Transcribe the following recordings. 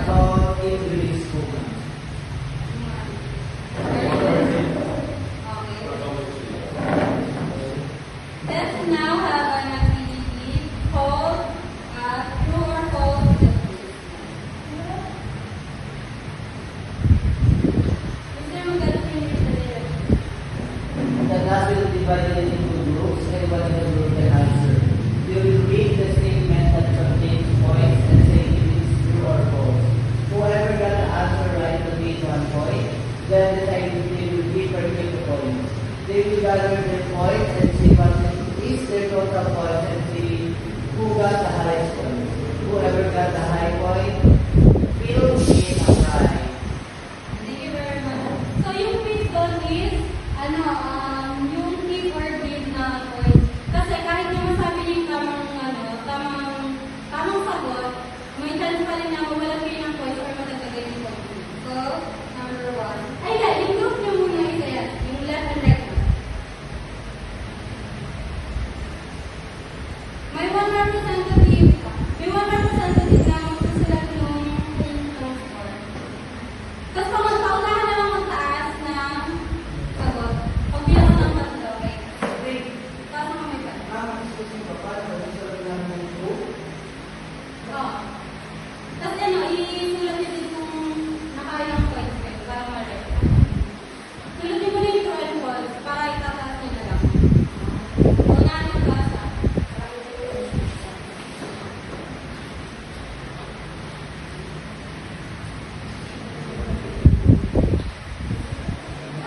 About English program. Let's now have an activity called true or false statement. Gusto mo mag-finish the direction? The class will be divided into groups. Everyone in the group can answer. We will read the statement that contains points and say if it is true or false. Whoever got the answer right will get 1 point. Then the side they will give or take the points. They will gather their points and see what is their total points and see who got the highest point. Whoever got the high point will gain a prize. Thank you very much. So yung quiz doon is, yung give or give na points. Kasi kahit naman sabi niyo yung tamang sagot, may chance pa rin na mawalan kayo ng points or matagagan yung points. So, number 1. Ay, yung group niyo muna isa yan. Yung left and right. May one representative na magsusulat nung score. Tapos paunahan na lang magtaas ng sagot. Pag bilang ng tatlo, okay? Wait. Taas mo may pa. Oo. Tapos isulat niyo din kung nakailang points kayo para ma-record. Sulat niyo muna yung true and false para itataas niyo na lang. Paunahan yung taas ah.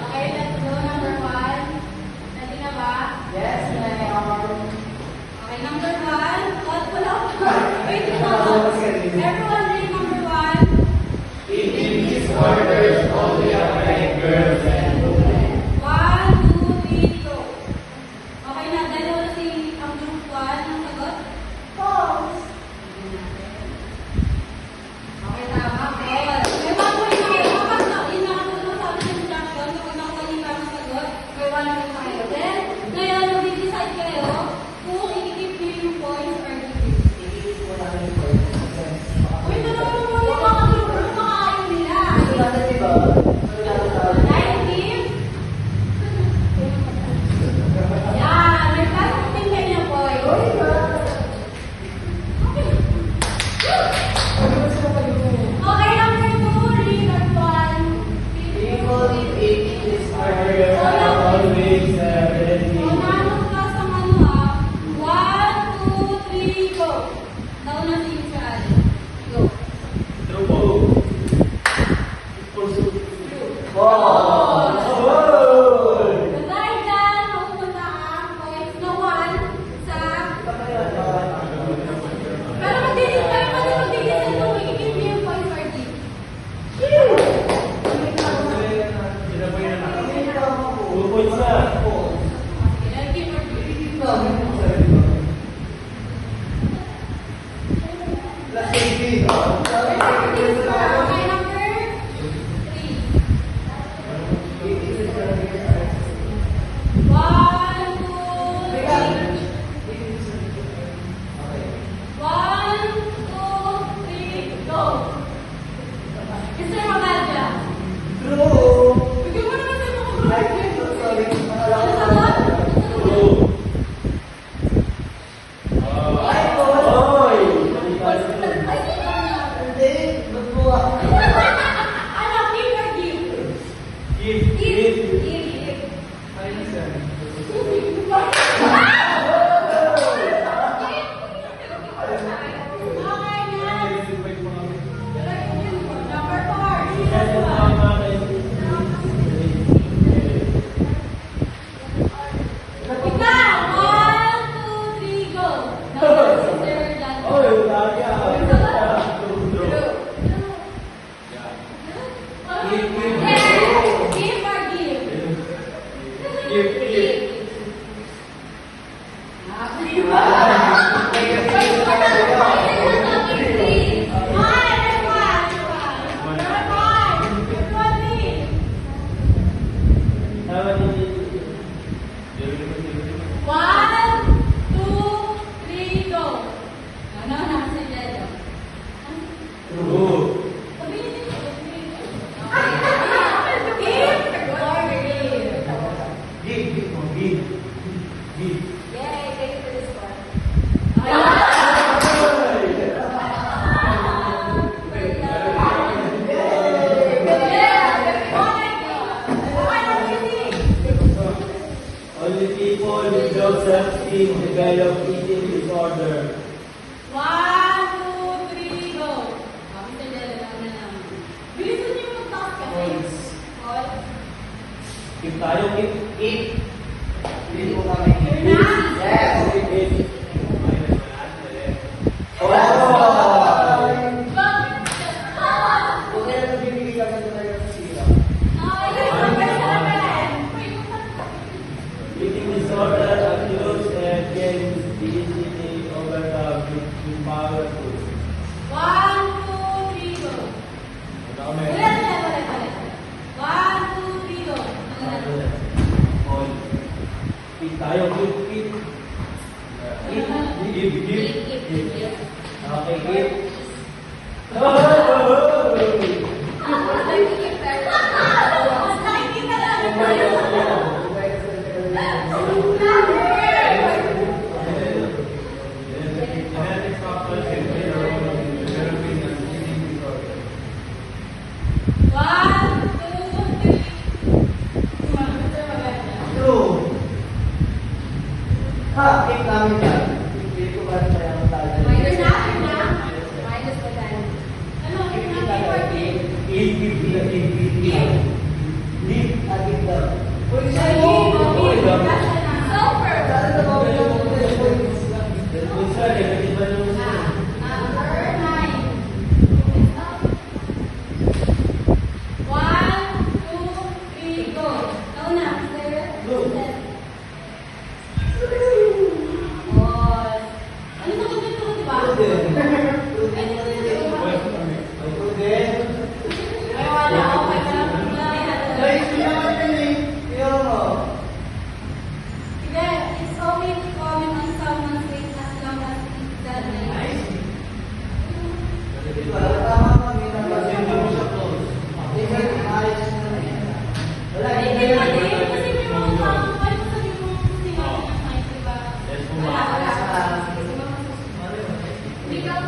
Okay, let's go. Number 1. Ready na ba? Yes, ma'am. Okay, number 1. Wala pa. Wait lang. Everyone read number 1. In these orders, only a right girls and women. 1, 2, 3, go. Okay na, dalawa na ang group 1 ng sagot. False. Okay, tama. False. May bago rin kayo. Kapag yung nakatulong sa ating instruction, kapag nakuha yung tamang sagot, may 1 rin kayo. Then, ngayon, mag-decide kayo kung i-keep nyo yung points or i-keep. Uy, dalawa mo yung mga group. Ano makakain nila? Yan, nagkakating kayo ng points. Okay, number 2, read that one. People in English Orders are always So, 17. nanong ka sa 1, 2, 3, go. Nauna si Israel. Go. True. Dahil dyan, mapupunta ang points na 1 sa... Pero magdidis kayo pa din magdidis kung i-give niyo yung points or give. Points na. Sige, give or give. Okay, number 3. 1, 2, 3. 1, 2, 3, go. Mr. Magadja. Bigyan mo naman sa mga group. Ano sagot? True. Ay, 1, 2, 3, go. Ulit. 1, 2, 3, go. Keep tayo, keep. Keep. Okay, keep. True. Ha, keep namin yan. Keep ko ba siya ang tagal? Minus na? Minus pa tayo. Ano? Keep talaga, keep. Keep. Agit daw. Uy, sa'yo! Super! Saan na ba yung Number 9. 1, 2, 3, go. Nauna, sir. Go. Oh. Ano sa kumpit ko, di ba? Ay, wala. Okay ka lang. Sige, it's okay to comment on someone's face as long as it's done right. Ay, hindi pa din. Kasi may mga tao, kahit sabi mo, sinabi niya sa'yo, di ba? Yes, Wala. Ikaw,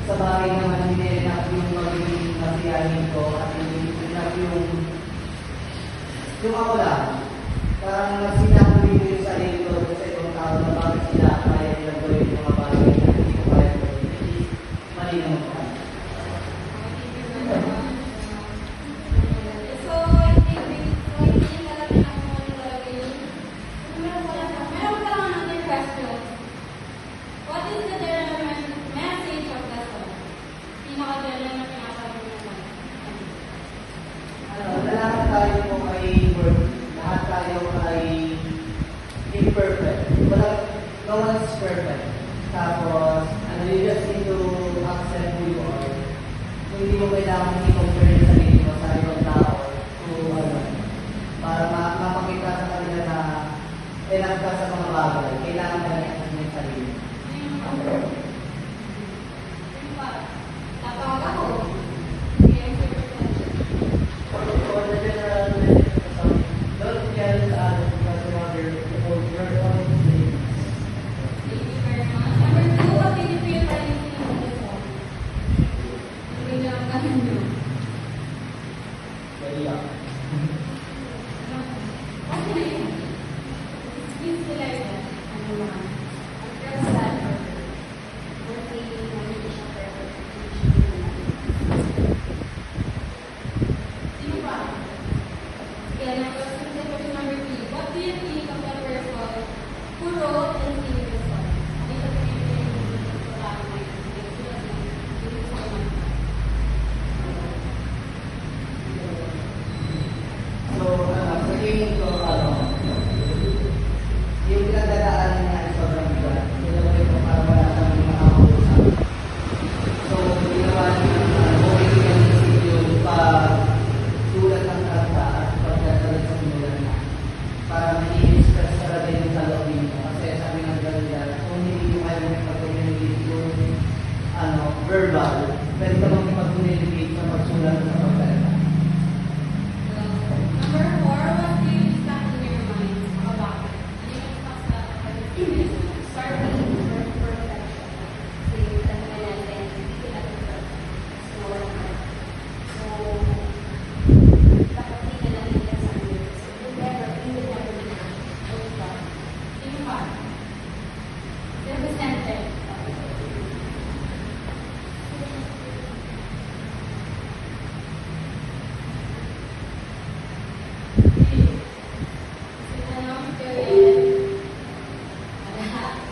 sa bagay naman hindi enough yung magiging masiyahin ko at hindi enough yung ako lang. Parang sinabi ko yung sarili ko sa ibang tao na bakit sila kaya nilang gawin yung mga bagay na hindi ko kaya gawin. Which is mali naman pa. So, I think alam niyo kung ano talaga yun. Meron pa lang another question. What is the general message of the song? Pinaka-general na pinasabi naman. Lahat tayo po ay work. Lahat tayo ay imperfect. No one is perfect. Tapos, you just need to accept who you are. Kung hindi mo kailangan i-compare yung sarili mo sa ibang tao para mapakita sa kanila na enough ka sa mga bagay. Kailangan ka niya yung sarili. Tatawag ako. For the general message of the song, don't yell sa others because you're always safe. Thank you very much. Number 2, what did you feel while listening to the song? Hindi niyo ang kanan niyo. Kaya, Okay na yun. Please feel like that. Ano naman? I feel sad for her. Buti na hindi siya perfect. Sino ba? Kaya question number 3. What do you think of the person who wrote and sang the song? Ano yung pinipili mo sa language? so, sa tingin ko, yung pinagdadaanan niya ay sobrang bigat. Kaya ito para wala kang makakausap. So, ginawa niya okay yung pag-sulat ng kanta at pagdadala sa simulan na para may-express talaga yung salawin mo. Kasi sabi ng ganda, kung hindi mo kayo mag-communicate yung verbal, pwede ka mag-communicate sa pagsulat sa pagdadala. Number 4, what do you expect in your mind about it? Ano yung expect sa starting or perfection? Sige, tanong natin. Hindi natin so, bakit hindi na natin sa amin? So, you will never be perfect. Sino pa? Represented.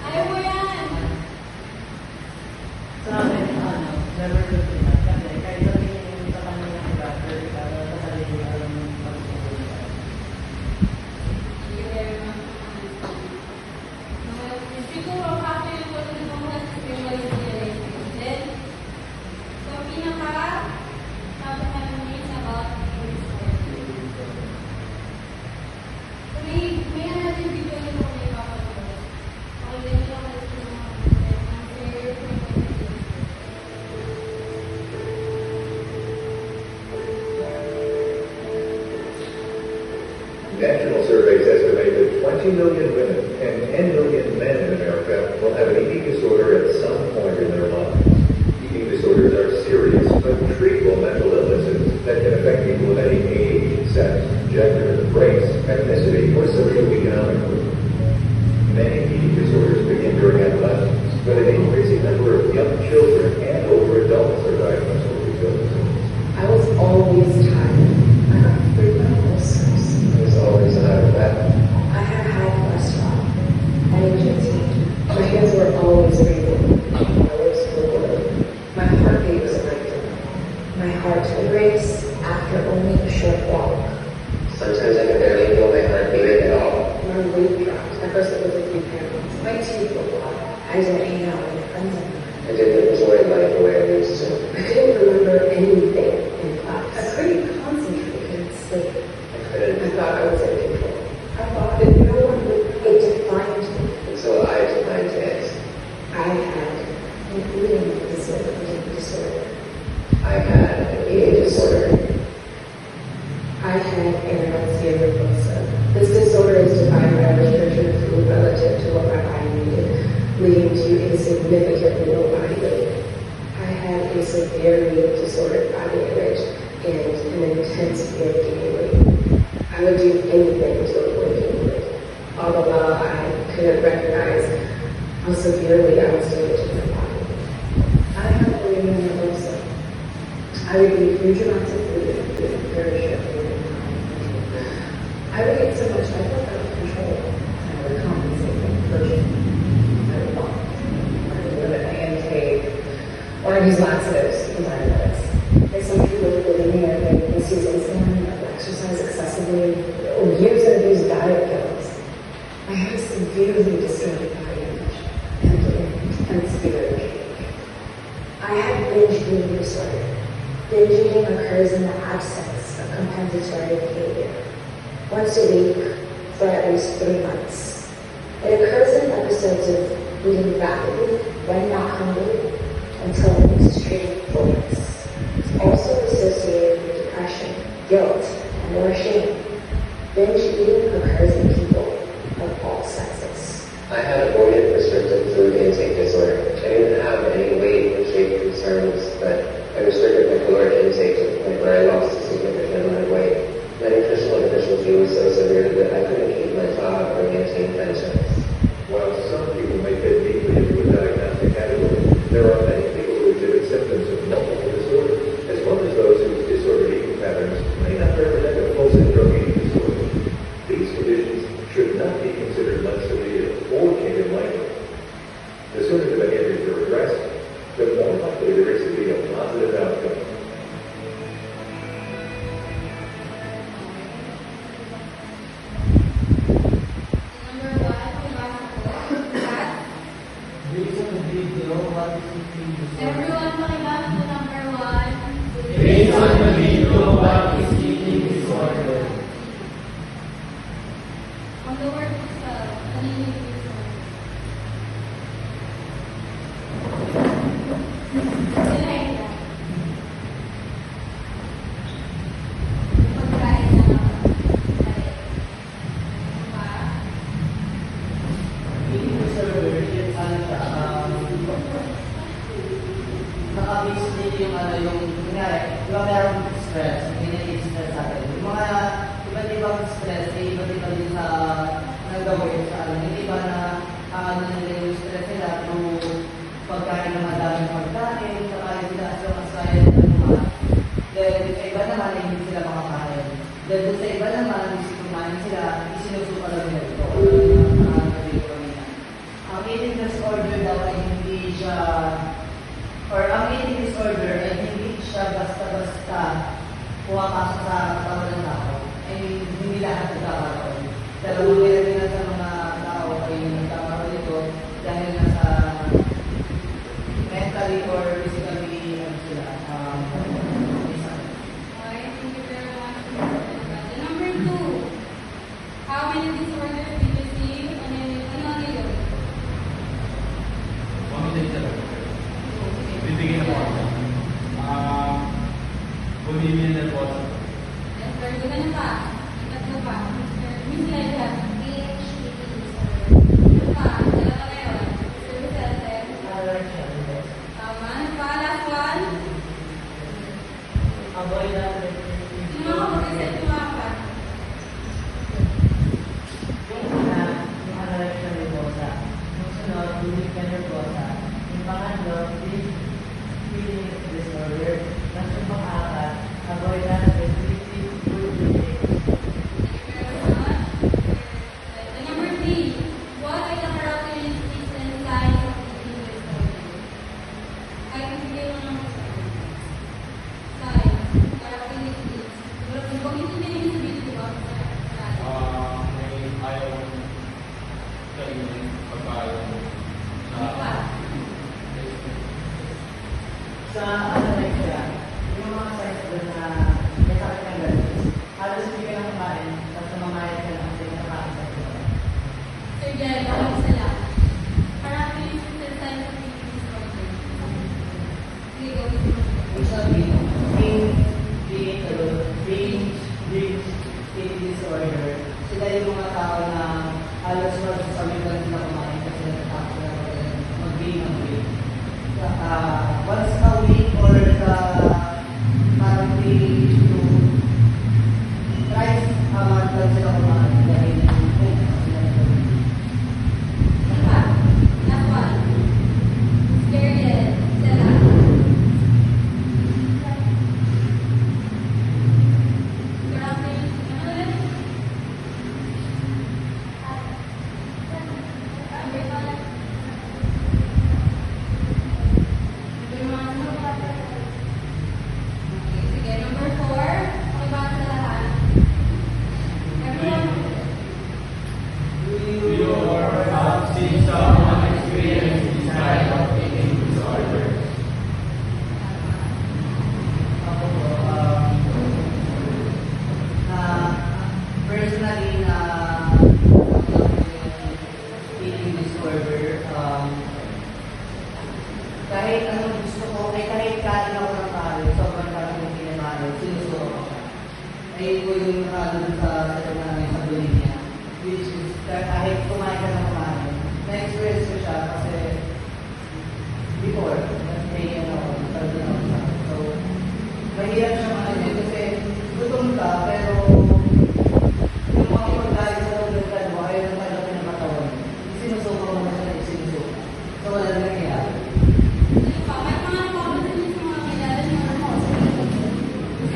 Ayaw mo yan! Sa akin, never to do that. Kasi kahit sabihin mo sa kanila ng brother, para sa sarili alam mo yung pagsusulat. Thank you very much. Siguro, after yung pag nagpamulat sa realization. Then, so, sabi namin is about the story. So, may another video yung kung may papanood. Okay, then yung answer National surveys estimate that 20 million women and 10 million men in America will have an eating disorder at some point in their lives. Eating disorders are serious but treatable mental illnesses that can affect people of any age, sex, gender, race, ethnicity, or socioeconomic group. Many eating disorders begin during adolescence, but an increasing number of young children and older adults are diagnosed with these illnesses. I was always tired. I got 3 medical ulcers. There's always another battle. I had high cholesterol at age 18. My hands were always breathing. My lips were blurred. My heartbeat was irregular. My heart would race after only a short walk. Sometimes I can barely feel my heart beating at all. My weight dropped. At first it was a few pounds. My teeth were blocked. I didn't hang out with my friends anymore. I didn't enjoy life the way I used to. I couldn't remember anything in class. I couldn't concentrate. I couldn't sleep. I thought I was in control. I thought that no one would. It defined me. Until I defined it. I had an eating disorder. I had an eating disorder. I had anorexia nervosa. This disorder is defined by restriction of food relative to what my body needed, leading to insignificantly low body weight. I had severely disordered body image and an intense fear of gaining weight. I would do anything to avoid gaining weight. All the while I couldn't recognize how severely I was damaging my body. I had bulimia nervosa. I would eat huge amounts of food in a very short period of time. I would eat so much I felt out of control. I would compensate for purging. I would walk. I would limit my intake. Or use laxatives and diuretics. There's some people with bulimia that misuse insulin or exercise excessively or use and abuse diet pills. I had a severely distorted body image and intense fear of gaining weight. I had binge eating disorder. Binge eating occurs in the absence of compensatory behavior. Once a week for at least 3 months. It occurs in episodes of eating rapidly when not hungry until an extreme fullness. It's also associated with depression, guilt, and or shame. Binge eating occurs in people of all sexes. I had avoidant restrictive food intake disorder. I didn't have any weight or shape concerns, but I restricted my caloric intake to the point where I lost a significant amount of weight. My nutritional deficiency was so severe that I couldn't keep my job or maintain friendships. While some people may fit neatly into a diagnostic category, there are many people who exhibit symptoms of multiple disorders, as well as those whose disordered eating patterns may not represent a full syndrome eating disorder. These conditions should not be considered less severe or treated lightly. The sooner the behaviors are addressed, the more likely there is to be a positive outcome. Number 1, cat. Based on the video, what is eating disorder? Everyone pakibasa po number 1. Based on the video, what is eating disorder? On the word itself, ano yung eating disorder? Sila ito. Pagkain na Eating disorder, yun ano siya, naka-base din yung kunyari, di ba merong stress, hindi stress sa atin. Yung mga iba't ibang stress, iba't iba din sa nagawin sa hindi ba na nila yung stress nila through pagkain ng madaming pagkain, saka yung sila sa masaya ng mga. Then, sa iba naman, hindi sila makakain. Then, sa iba naman, hindi kumain sila, isinusuka lang nila ito. Ang eating disorder daw ay hindi siya, or ang eating disorder ay hindi siya basta-basta pumapasok sa katawan ng tao. I mean, hindi lahat nagkakaroon. Dalawang nila sa mga tao ay nagkakaroon nito dahil nasa mentally or physically sila. Okay, thank you very much. And number 2, how many disorders did you see? Ano yun? Bibigyan ako. Bulimia nervosa. Yes, sir. Ganun pa. Tatlo pa. Miss Leia. Ano pa? Dalawa na yun. Sir Vicente. Tama. Ano pa? Last one? Avoid that. Sino mga mag-reset yung mga pa? Yung anorexia nervosa. Yung sunod, bulimia nervosa. Yung pangatlo, eating disorder. Tapos yung pang-apat, avoid that restrictive food intake. Thank you very much. And number 3, what are the characteristics and signs of eating disorder? Kahit hindi lang naman signs, characteristics. Pero kung hindi nyo sabihin, di ba? May ayaw kainin pagkain Ano pa? Sa anorexia, yung mga signs doon na may sakit ng galis, halos hindi ka na kumain, tapos namamayat ka lang kasi nakakain sa ito. Sir Jel, baka isa lang. Characteristics and signs of eating disorder. Sige, gawin mo. Ibig sabihin, binge eating disorder, sila yung mga tao na halos magsasabi ka nila kumain kasi natatakot na mag-gain ng weight. Once a week or further, kahit anong gusto ko, ay kahit kain ako ng paro, sobrang dami kong kinamaro, sinusuko ko siya. Ayun po yung dun sa sayo namin sa Bolivia, which is kahit kumain ka ng paro, na-experience ko siya kasi before, may sabi na ako. So, mahirap siya makain kasi gutom ka, pero yung mga pagkain sa loob ng kalbo, ayaw ng kalbo ng katawan. Sinusuko mo na siya, sinusuko. So, wala na nangyayari. May mga napapanood din sa mga kilala niyo na mo sa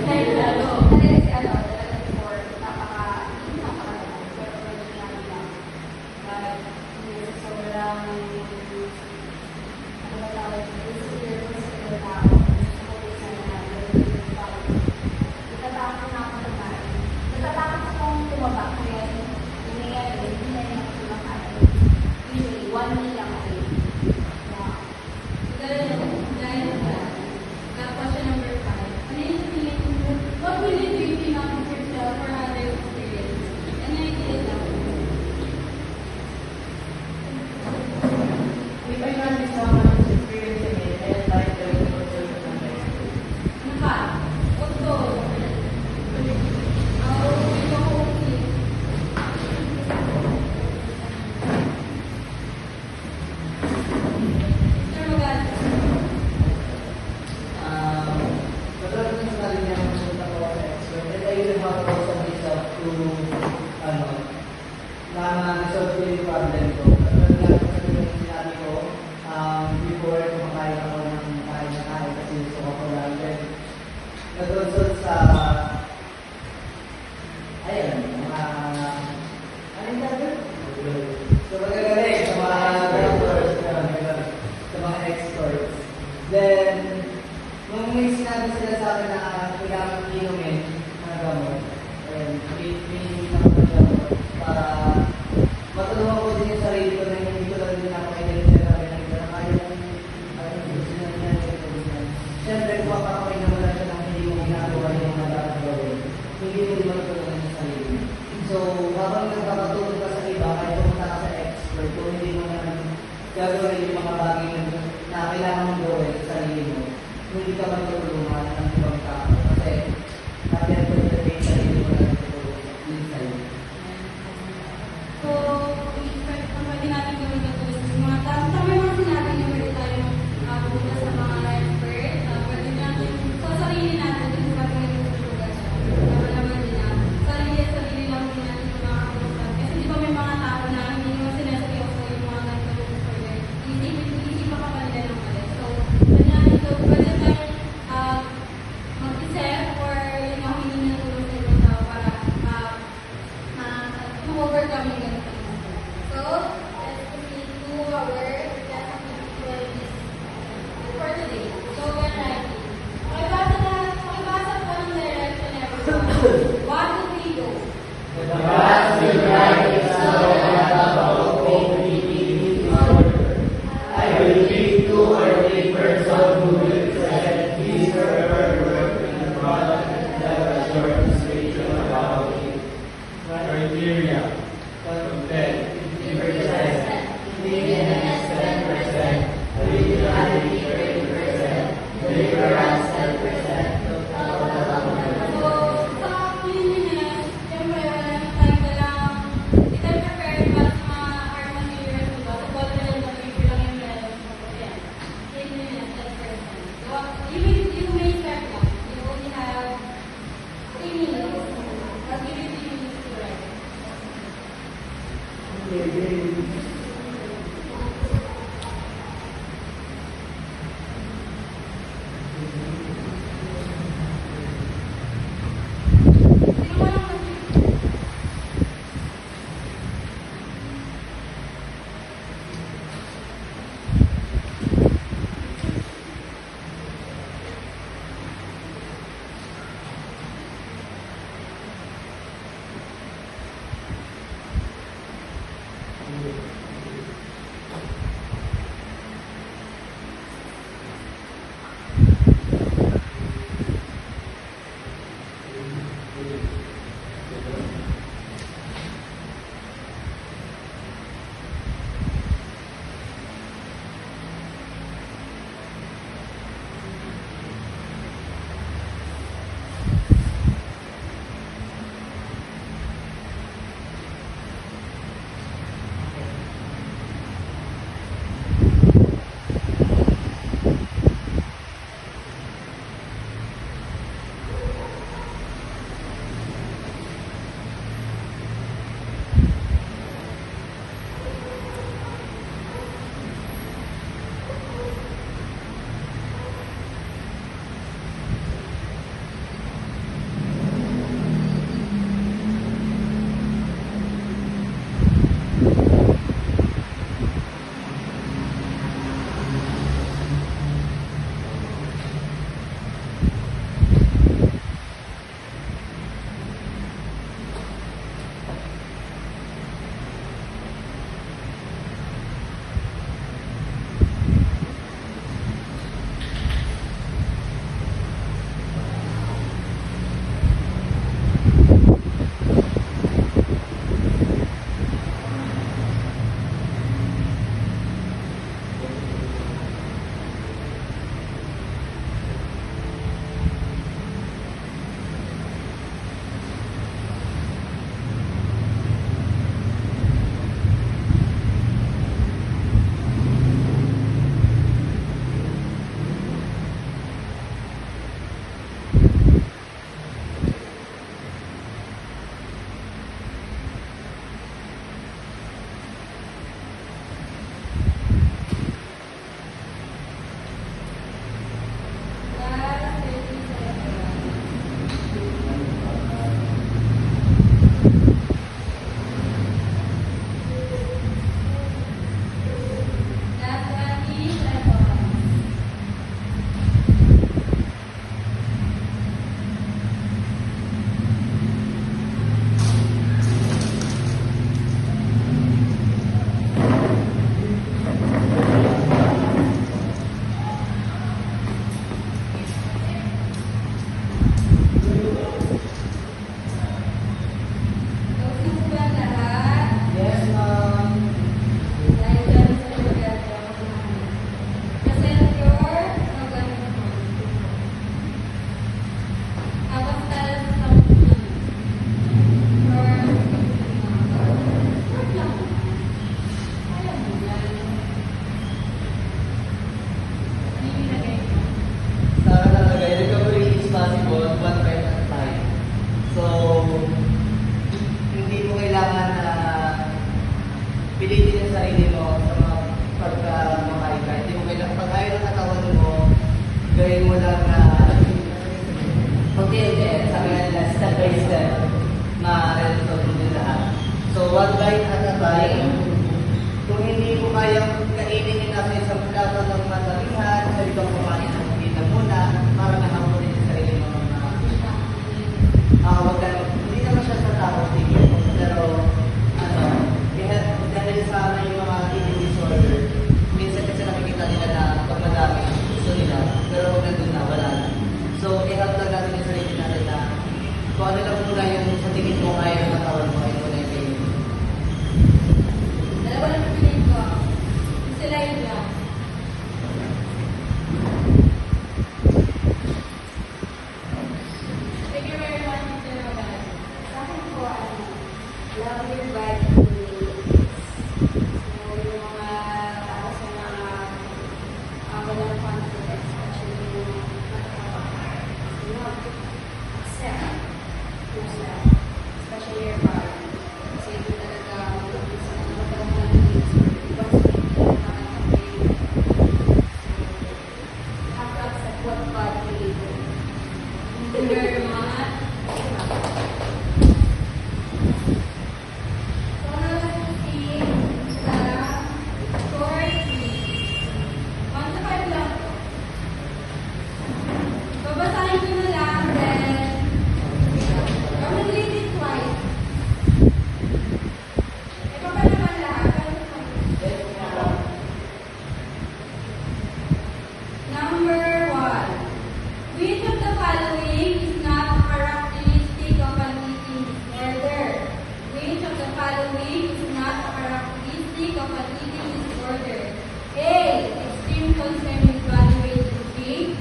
dahil lalo, kasi talaga before, napaka-napaka-napaka pero nangyayari lang. Kahit sobrang ano ba tawag, insecure ko sa tao, ako sa natatakot na ako sa bahay. Natatakot akong tumaba kaya nangyayari, hindi na yung kumakain. Usually, 1 meal lang ako. Question number 5. Ano yung tingin mo? What will you do if you not put yourself for other experience? Ano yung tingin mo? If I not be someone who's experiencing it, I'd like to observe the context. Ano ka? What goal? Ito ko okay. Sir Magal. Katulad ng sinabi niya, magpunta ko ako sa expert, and I will have also myself to, na-resolve ko yung problem ko. Katulad nga kung sabi yung sinabi ko, before kumakain ako ng kain na kain kasi gusto ko lang. Then, nag-consult sa, ayun, mga, ano yung sabi? So, magagaling, sa mga doctors, sa mga experts. Then, nung may sinabi sila sa akin na kailangan inumin ng gamot, ayun, may ako ng gamot para matulungan ko din yung sarili ko na hindi ko lang din ako identify na kaya yung gusto na niya. Siyempre, kung makakain naman na siya ng hindi mo ginagawa yung mga dapat gawin, hindi mo din matulungan yung sarili. So, habang nagpapatulong ka sa iba, kahit pumunta ka sa expert, kung hindi mo naman gagawin yung mga bagay na kailangan mong gawin sa sarili mo, hindi ka matulungan ng ibang tao. Kasi, natin ko na yung sarili mo na natutulong din sa'yo. So, kung pwede natin gawin ito sa mga tao, tama yung mga sinabi niyo, pwede tayong pumunta sa mga expert. Pwede natin, sa sarili natin, kung ba't may tutulungan siya. Tama naman din na, sarili lang din natin sa mga kapusan. Kasi di ba may mga tao na hindi naman sinaseryoso yung mga ganito yung pwede. Isip pa ka nila ng mali. So, pwede natin, pwede tayong Sila yung lang. Thank you very much, Mr. Rogan. Sa akin po, love your body needs. So, yung mga tao sa mga walang confidence, actually, yung love, accept yourself, especially your body. Kasi ito talaga magkaroon ng needs or ibang safety na you have to accept what God created. Thank you very much. So now let's see the short quiz. 1 to 5 lang po. Babasahin ko na lang, then I will read it twice. Ikaw pa naman lahat. Number 1. Which of the following is not a characteristic of an eating disorder? Which of the following is not a characteristic of an eating disorder? A. Extreme concern with body weight and shape.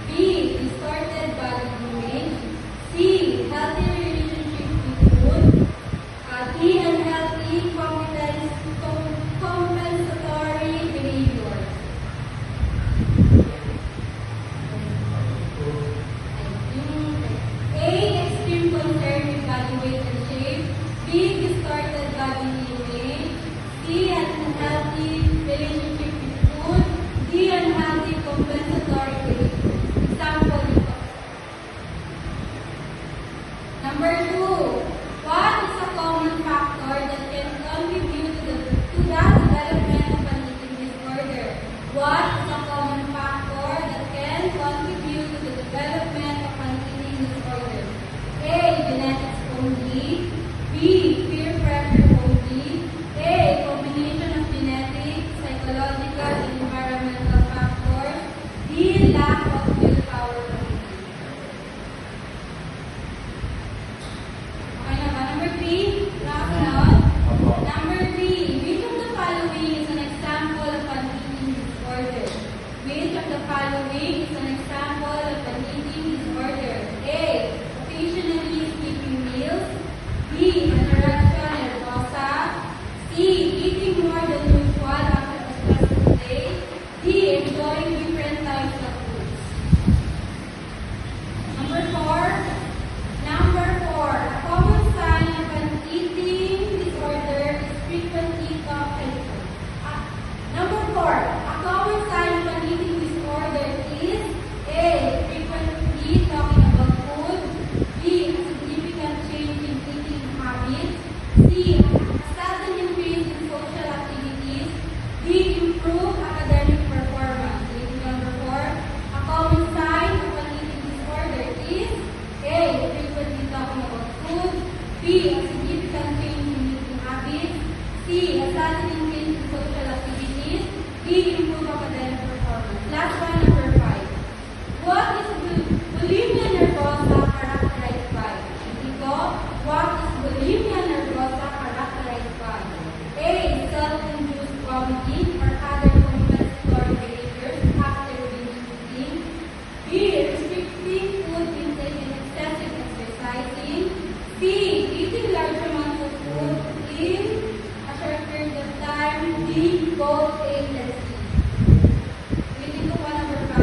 B. Distorted body image. C. Healthy relationship with food. D. Unhealthy compensatory behavior. A. Extreme concern with body weight and shape. B. Distorted body image. C. Unhealthy relationship with food. D. Unhealthy compensatory behavior. Example ito. Number 2. What is a common factor that can contribute to the development of an eating disorder? What is a common factor that can contribute to the development of an eating disorder? A. Genetics only. B. Peer pressure only. A. Combination of genetics, psychological, and environmental factors. D. Lack of willpower only. Okay na ba? Number 3. Nakasunod. Number 3. Which of the following is an example of an eating disorder? Which of the following is an example of an eating disorder? A. Occasionally skipping meals. B. Anorexia nervosa. C. Eating more than usual after a stressful day. D. Enjoying different types of foods. Number 4. Number 4. A common sign of an eating disorder is frequently talking. Number 4. A common sign of an eating disorder is A. Frequently talking about food. B. A significant change in eating habits. C. A sudden increase in social activities. D. Improved academic performance. Number 4. A common sign of an eating disorder is A. Frequently talking about food. B. A significant change in eating habits. C. A sudden increase in social activities. D. Improved academic performance. Last one, number 5. What is bulimia nervosa characterized by? Ito, what is bulimia nervosa characterized by? A. Self-induced vomiting or other compensatory behaviors after binge eating. B. Restricting food intake and excessive exercising. C. Eating large amounts of food in a short period of time. D. Both A and C. Reading ko pa number 5.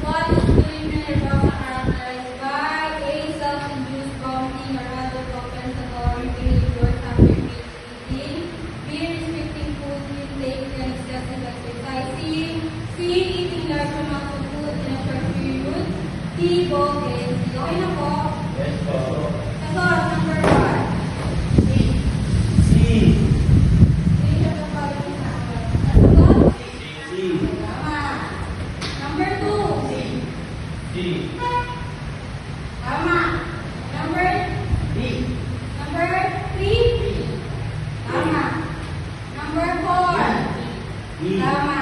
What is bulimia nervosa characterized by? A. Self-induced vomiting or other compensatory behaviors after binge eating. B. Restricting food intake and excessive exercising. C. Eating large amounts of food in a short period. D. Both A and C. Okay na po? Yes, po. Kasos, number 1. C. Which of the following is accurate? Kasagot? C. Tama. Number 2. D. Tama. Number D. Number 3. Tama. Number 4. D. Tama.